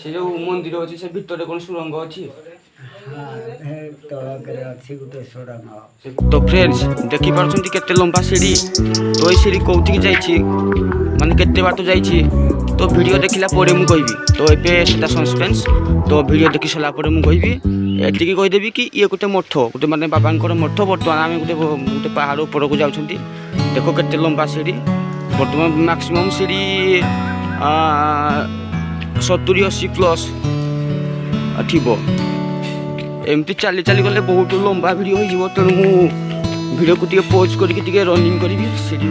से जो मंदिर अच्छी से भितर कौन सुरंग अच्छी। तो फ्रेंड्स देखी पार्टी केते लंबा सीढ़ी तो ये सीढ़ी कौटी जाइए माने केते बाट जाइए तो वीडियो देखला परे मु कहबी तो एबे सेटा सस्पेंस तो वीडियो देखि सला परे मु कहबी एटिकी कहि देबी कि ये गोटे मठ गोटे माने बाबांकर मठ बर्तमान आम गोटे पहाड़ ऊपर को जाउछंती देखो केते लंबा सीढ़ी बर्तमान मैक्सिमम सीढ़ी 70-80 प्लस थिबो एमती चली चली गले बहुत लंबा वीडियो हो तेणु वीडियो को पोज करके रनिंग करी सीढ़ी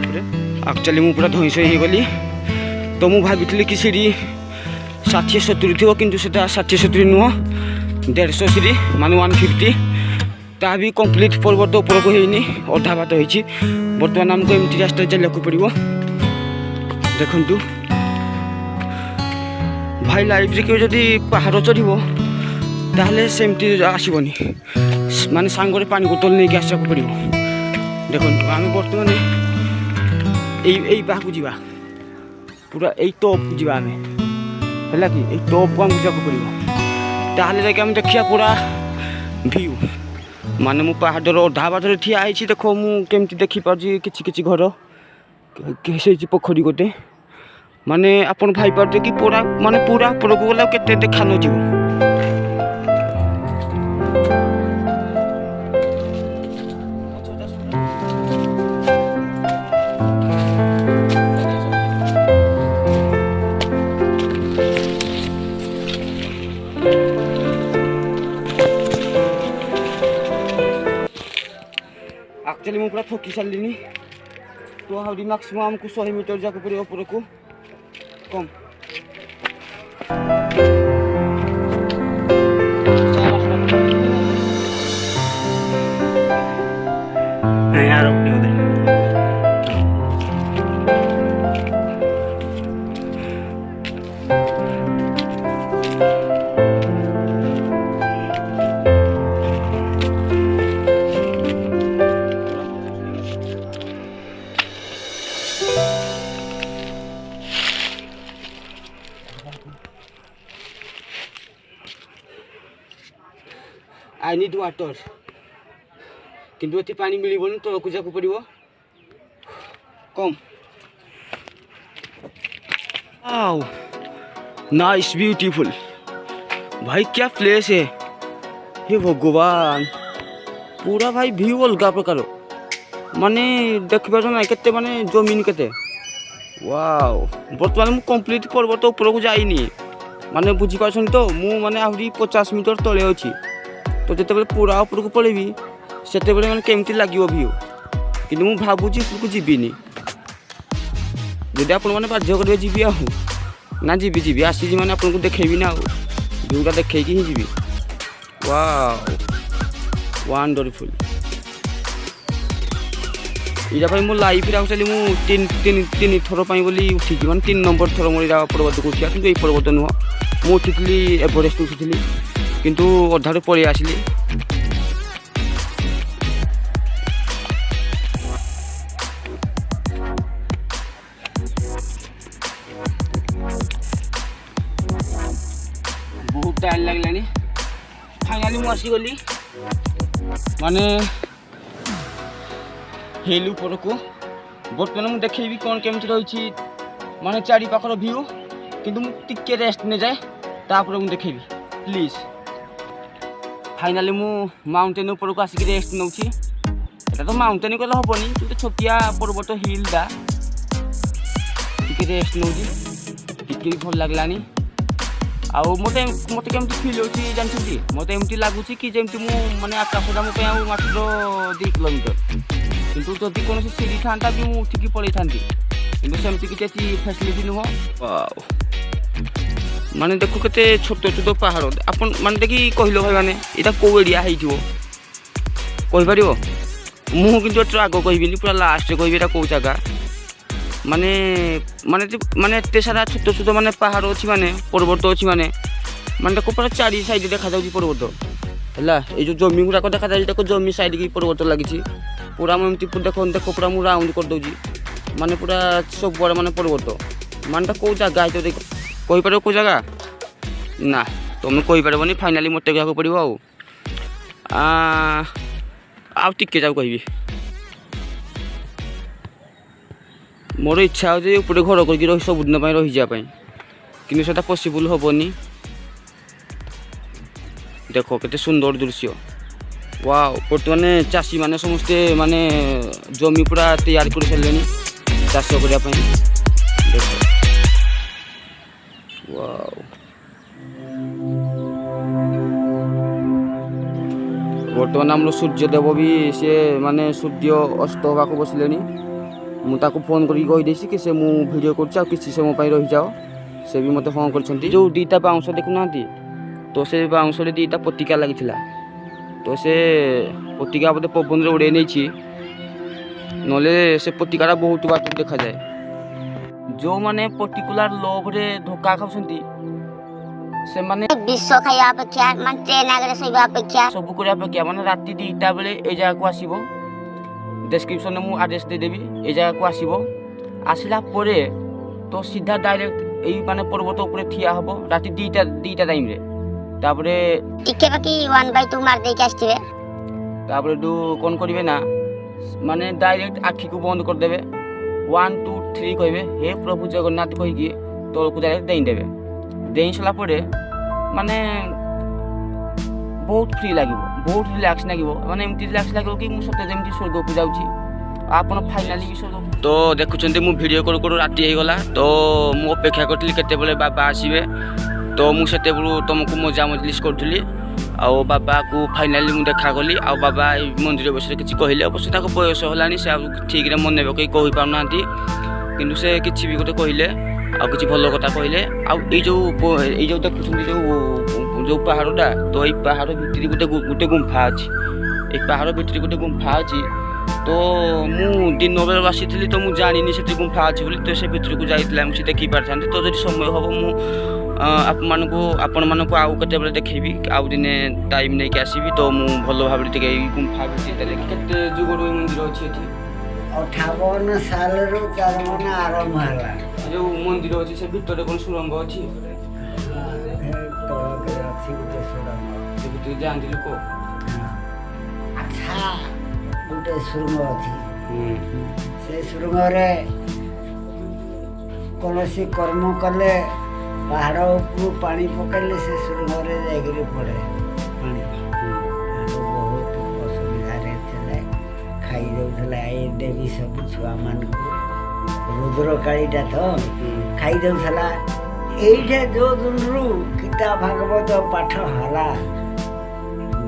एक्चुअली मु पूरा धईस हो गली तो मु भाभी कि सीढ़ी 60-70 थी किंतु से 60-70 नुह 150 सीढ़ी माने 150 ता भी कंप्लीट पर्वत ऊपर को होनी अधा बात होती बर्तमान आमको एमती रास्ता चलने पड़ो देखु भाई लाइफ रे जदि पहाड़ चढ़ो ताहले सेमती आसबनी माने सांगरे पानी बोतल नहीं आसा पड़ो देखो आम बर्तमान यही बाहू जा पूरा यही टॉप को जा आम है कि यही टॉप को आमको जाक पड़ो ताहले जाके आम देखिया पूरा व्यू माने मु पहाड़ अधा बाटर ठिया है देख मुझे देखिपार कि घर से पोखरी गोटे माने आपन भाई पार्टे कि पूरा माने पूरा ऊपर को गला केते देखा न जीव एक्चुअली मु पूरा थकी सारे तो हाउडी मैक्सिमम हमको 100 मीटर जाके पड़े ऊपर को कम यार आई नीड वाटर किंतु ये पानी मिलबनी तलक जाक पड़ो कम वाओ नाइस ब्यूटीफुल भाई क्या प्लेस है हे भगवान पूरा भाई व्यू अलग प्रकार माने देख ना केते माने जमीन केते वाओ बर्तमान मु कंप्लीट पर्वत ऊपर को जाइनी माने बुझी पाछन तो मु माने आहुरी 50 मीटर तले अछि तो जिते पूरा ऊपर को पड़ेबी से मैंने केमती लगे व्यू कि भावुची ऊपर जीविनी जदि आप बाध्य करेंगे जी ना जी आसी मैंने आपको देखेबी ना व्यूटा देखे ही जी वाओ वंडरफुल यहाँ भाई मो लाइफ एक्चुअली तीन थर बोली उठी मैं 3 नंबर थर मोर पर्वत को उठा कि पर्वत नुह मुझे उठी एवरेस्ट उठी किंतु अधार पलि आसिली बहुत टाइम लगलानी फाइनाली मु आसीगली माने हिल ऊपर को बर्तमान मुझे देखेबी कौन केमती रही माने चारि पाखर व्यू किंतु मुझे रेस्ट नहीं जाए तापर मुझे देखेबी प्लीज फाइनाली मु माउंटेन ऊपर को आसिक रेस्ट नौची एटा तो माउंटेन कले हेनी कि छोटिया पर्वत हिलटा टी रेस्ट नौची टी भल लगलानी आउ मत मत केमती फिल होची जानछी मत एमती लागुची कि जेमती मु माने आकाशदाम पे आउ मात्र 2 किलोमीटर किंतु जदि कोनोसी सीढ़ी थांता भी मु उठिकी पड़े थांती किंतु सेमती किछि फैसिलिटी नुह वाओ माने देखो केते छोट छोट पहाड़ आपन माने देखि कहलो भाई माने इटा को एरिया हेइथिबो कहि परिबो मु किंतु एटा आगो कहबिनी पूरा लास्ट रे कहबी एटा को जगह माने माने माने एते सारा छोट छोट माने पहाड़ अछि माने पर्वत अछि माने माने देखो पूरा चारि साइड देखा जाउची पर्वत हला ए जो जमी गुडा को देखा जाउची देखो जमी साइड की पर्वत लागिची पूरा एमती देखो देखो पूरा मु राउंड कर दउची माने पूरा सब बड़ माने पर्वत माने को जगह है तो देख कहि पारो को जगह ନା ତୁମେ କହିପାରିବନି ଫାଇନାଲି ମୋତେ କହିବାକୁ ପଡ଼ିବ ଆଉ ଟିକେ ଯାଉ କହିବି। ମୋର ଇଚ୍ଛା ହେଉଛି ଉପରେ ଘର କରିକି ସବୁଦିନ ପାଇଁ ରହିଯିବା ପାଇଁ, କିନ୍ତୁ ସେଟା ପସିବୁଲ୍ ହେବନି। ଦେଖ କେତେ ସୁନ୍ଦର ଦୃଶ୍ୟ। ୱାଓ, ବର୍ତ୍ତମାନେ ଚାଷୀମାନେ ସମସ୍ତେ ମାନେ ଜମି ପୁରା ତିଆରି କରିସାରିଲେଣି ଚାଷ କରିବା ପାଇଁ। ଦେଖ ୱାଓ, ବର୍ତ୍ତମାନ ଆମର ସୂର୍ଯ୍ୟଦେବ ବି ସେ ମାନେ ସୂର୍ଯ୍ୟ ଅସ୍ତ ହେବାକୁ ବସିଲେଣି। ମୁଁ ତାକୁ ଫୋନ୍ କରିକି କହିଦେଇଛି କି ସେ ମୁଁ ଭିଡ଼ିଓ କରୁଛି ଆଉ କିଛି ସମୟ ପାଇଁ ରହିଯାଅ। ସେ ବି ମୋତେ ହଁ କରିଛନ୍ତି। ଯେଉଁ ଦୁଇଟା ବାଉଁଶ ଦେଖୁନାହାନ୍ତି, ତ ସେ ବାଉଁଶରେ ଦୁଇଟା ପତିକା ଲାଗିଥିଲା, ତ ସେ ପତିକା ବୋଧେ ପବନରେ ଉଡ଼େଇ ନେଇଛି, ନହେଲେ ସେ ପତିକାଟା ବହୁତ ବାଟରୁ ଦେଖାଯାଏ। ଯେଉଁମାନେ ପର୍ଟିକୁଲାର ଲଭ୍ରେ ଧୋକା ଖାଉଛନ୍ତି ସେମାନେ ବିଷ ଖାଇବା ଅପେକ୍ଷା ମାନେ ଟ୍ରେନ୍ ଆଗରେ ଶୋଇବା ଅପେକ୍ଷା ସବୁ କରିବା ଅପେକ୍ଷା ମାନେ ରାତି 2ଟା ବେଳେ ଏଇ ଜାଗାକୁ ଆସିବ। ଡେସ୍କ୍ରିପସନରେ ମୁଁ ଆଡ୍ରେସ୍ ଦେଇଦେବି। ଏଇ ଜାଗାକୁ ଆସିବ, ଆସିଲା ପରେ ତ ସିଧା ଡାଇରେକ୍ଟ ଏଇ ମାନେ ପର୍ବତ ଉପରେ ଠିଆ ହେବ ରାତି 2ଟା ଟାଇମ୍ରେ। ତାପରେ ଟିକେ ବାକି 1/2 ମାରିଦେଇକି ଆସିଥିବେ। ତାପରେ କ'ଣ କରିବେ ନା ମାନେ ଡାଇରେକ୍ଟ ଆଖିକୁ ବନ୍ଦ କରିଦେବେ। 1 2 3 କହିବେ ହେ ପ୍ରଭୁ ଜଗନ୍ନାଥ କହିକି ତଳକୁ ଡାଇରେକ୍ଟ ଦେଇଦେବେ। ଦେଇ ସାରିଲା ପରେ ମାନେ ବହୁତ ଫ୍ରି ଲାଗିବ, ବହୁତ ରିଲାକ୍ସ ଲାଗିବ। ମାନେ ଏମିତି ରିଲାକ୍ସ ଲାଗିବ କି ମୁଁ ସତେ ଯେମିତି ସ୍ୱର୍ଗକୁ ଯାଉଛି। ଆପଣ ଫାଇନାଲି ବି ସ୍ୱର୍ଗ। ତ ଦେଖୁଛନ୍ତି ମୁଁ ଭିଡ଼ିଓ କରୁ କରୁ ରାତି ହେଇଗଲା। ତ ମୁଁ ଅପେକ୍ଷା କରିଥିଲି କେତେବେଳେ ବାବା ଆସିବେ। ତ ମୁଁ ସେତେବେଳୁ ତୁମକୁ ମଜାମଜଲିସ୍ କରୁଥିଲି। ଆଉ ବାବାକୁ ଫାଇନାଲି ମୁଁ ଦେଖାକଲି। ଆଉ ବାବା ଏଇ ମନ୍ଦିର ବିଷୟରେ କିଛି କହିଲେ। ଅବଶ୍ୟ ତାଙ୍କ ବୟସ ହେଲାଣି, ସେ ଆଉ ଠିକ୍ରେ ମନେ ପକେଇ କହିପାରୁନାହାନ୍ତି, କିନ୍ତୁ ସେ କିଛି ବି ଗୋଟେ କହିଲେ, ଆଉ କିଛି ଭଲ କଥା କହିଲେ। ଆଉ ଏଇ ଯେଉଁ ଦେଖୁଛନ୍ତି ଯେଉଁ ପାହାଡ଼ଟା, ତ ଏଇ ପାହାଡ଼ ଭିତରେ ଗୋଟେ ଗୁମ୍ଫା ଅଛି। ଏଇ ପାହାଡ଼ ଭିତରେ ଗୋଟେ ଗୁମ୍ଫା ଅଛି। ତ ମୁଁ ଦିନବେଳେ ଆସିଥିଲି, ତ ମୁଁ ଜାଣିନି ସେଠି ଗୁମ୍ଫା ଅଛି ବୋଲି। ତ ସେ ଭିତରକୁ ଯାଇଥିଲେ ମୁଁ ସେ ଦେଖିପାରିଥାନ୍ତି। ତ ଯଦି ସମୟ ହେବ ମୁଁ ଆପଣମାନଙ୍କୁ ଆଉ କେତେବେଳେ ଦେଖେଇବି, ଆଉ ଦିନେ ଟାଇମ୍ ନେଇକି ଆସିବି। ତ ମୁଁ ଭଲ ଭାବରେ ଟିକେ ଏଇ ଗୁମ୍ଫା ଭିତରେ କେତେ ଯୁଗରୁ ଏଇ ମନ୍ଦିର ଅଛି ଏଠି। 58 ସାଲରୁ ତାର ମାନେ ଆରମ୍ଭ ହେଲା। ଯେଉଁ ମନ୍ଦିର ଅଛି ସେ ଭିତରେ କ'ଣ ସୁରଙ୍ଗ ଅଛି? ଅଛି ଗୋଟେ ସୁରଙ୍ଗ, ସେ ଭିତରେ ଯାଆନ୍ତି ଲୋକ। ଆଚ୍ଛା, ଗୋଟେ ସୁରଙ୍ଗ ଅଛି। ସେ ସୁରଙ୍ଗରେ କୌଣସି କର୍ମ କଲେ ପାହାଡ଼ ଉପରୁ ପାଣି ପକାଇଲେ ସେ ସୁରଙ୍ଗରେ ଯାଇକରି ପଡ଼େ ପାଣି। ବହୁତ ଅସୁବିଧାରେ ଥିଲେ, ଖାଇ ଦେଉଥିଲା ଏ ଦେବୀ ସବୁ ଛୁଆମାନଙ୍କୁ। ରୁଦ୍ରକାଳୀଟା ତ ଖାଇ ଦେଉଥିଲା। ଏଇଟା ଯେଉଁ ଦିନରୁ ଗୀତା ଭାଗବତ ପାଠ ହେଲା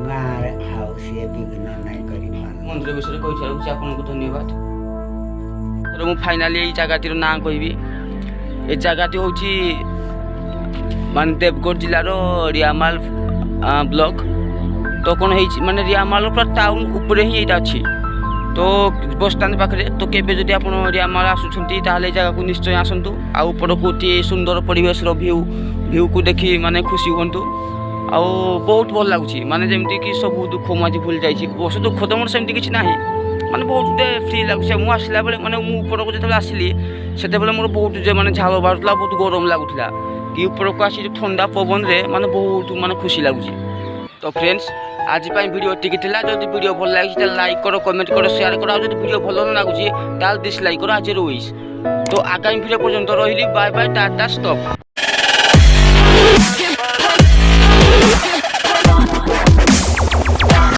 ଗାଁରେ, ଆଉ ସିଏ ବିଘ୍ନ ନାଇଁ କରିପାରିଲା। ମନ୍ଦିର ବିଷୟରେ କହିଥିବାରୁ ଆପଣଙ୍କୁ ଧନ୍ୟବାଦ। ମୁଁ ଫାଇନାଲି ଏଇ ଜାଗାଟିର ନାଁ କହିବି। ଏ ଜାଗାଟି ହେଉଛି ମାନେ ଦେବଗଡ଼ ଜିଲ୍ଲାର ରିଆମାଲ ବ୍ଲକ। ତ କ'ଣ ହେଇଛି ମାନେ ରିଆମାଲ ପୁରା ଟାଉନ୍ ଉପରେ ହିଁ ଏଇଟା ଅଛି। ତ ବସଷ୍ଟାଣ୍ଡ ପାଖରେ। ତ କେବେ ଯଦି ଆପଣ ରିଆମାଲ ଆସୁଛନ୍ତି ତାହେଲେ ଏ ଜାଗାକୁ ନିଶ୍ଚୟ ଆସନ୍ତୁ। ଆଉ ଉପରକୁ ଗୋଟିଏ ସୁନ୍ଦର ପରିବେଶର ଭ୍ୟୁକୁ ଦେଖି ମାନେ ଖୁସି ହୁଅନ୍ତୁ। ଆଉ ବହୁତ ଭଲ ଲାଗୁଛି, ମାନେ ଯେମିତିକି ସବୁ ଦୁଃଖ ମୁଁ ଆଜି ଭୁଲି ଯାଇଛି। ଅବଶ୍ୟ ଦୁଃଖ ତ ମୋର ସେମିତି କିଛି ନାହିଁ, ମାନେ ବହୁତ ଗୋଟେ ଫ୍ରି ଲାଗୁଛି। ମୁଁ ଆସିଲା ବେଳେ ମାନେ ମୁଁ ଉପରକୁ ଯେତେବେଳେ ଆସିଲି ସେତେବେଳେ ମୋର ବହୁତ ମାନେ ଝାଳ ବାହାରୁଥିଲା, ବହୁତ ଗରମ ଲାଗୁଥିଲା। କି ଉପରକୁ ଆସି ଥଣ୍ଡା ପବନରେ ମାନେ ବହୁତ ମାନେ ଖୁସି ଲାଗୁଛି। ତ ଫ୍ରେଣ୍ଡସ୍, ଆଜି ପାଇଁ ଭିଡ଼ିଓ ଏତିକି ଥିଲା। ଯଦି ଭିଡ଼ିଓ ଭଲ ଲାଗୁଛି ତାହେଲେ ଲାଇକ୍ କର, କମେଣ୍ଟ କର, ସେୟାର କର। ଆଉ ଯଦି ଭିଡ଼ିଓ ଭଲ ନ ଲାଗୁଛି ତାହେଲେ ଡିସଲାଇକ୍ କର। ଆଜିର ୱିଶ୍। ତ ଆଗାମୀ ଭିଡ଼ିଓ ପର୍ଯ୍ୟନ୍ତ ରହିଲି। Bye bye, tata, stop.